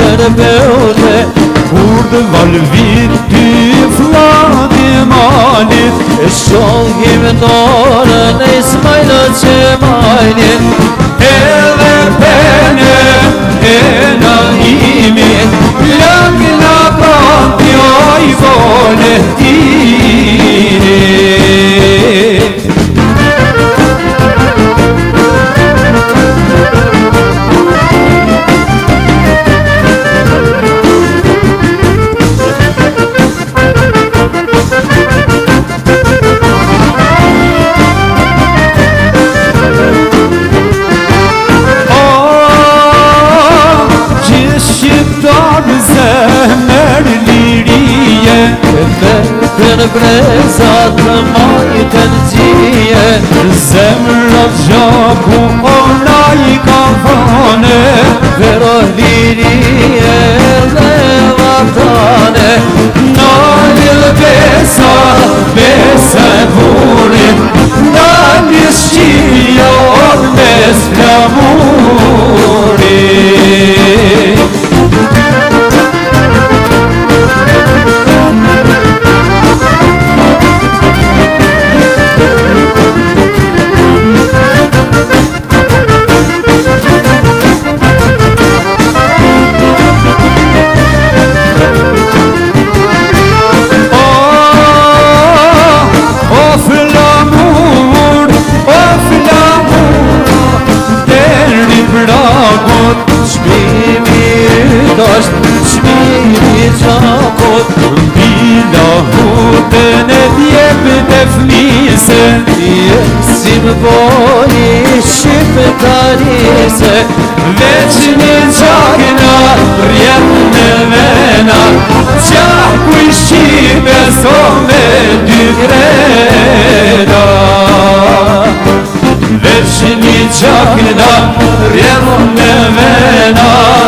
tërbeute kur të valvit ty flati malit e shohim dorën e Ismailët që majnin edhe pene e Naimin lang nga pantjo i Valentini. Zemër lirije Në brezat të majtë në gjije Zemrat gjaku ona i ka vane Vero lirije dhe vatane Nalil besa, besa e burin Nalil shqia orë mes flamurin. Shmimi qakot Bila hutën e djepët e fnise Simboli shqiptarise Veç një qakna rjet në vena Qaku i shqipe so me dy krena Veç një qakna rjet në vena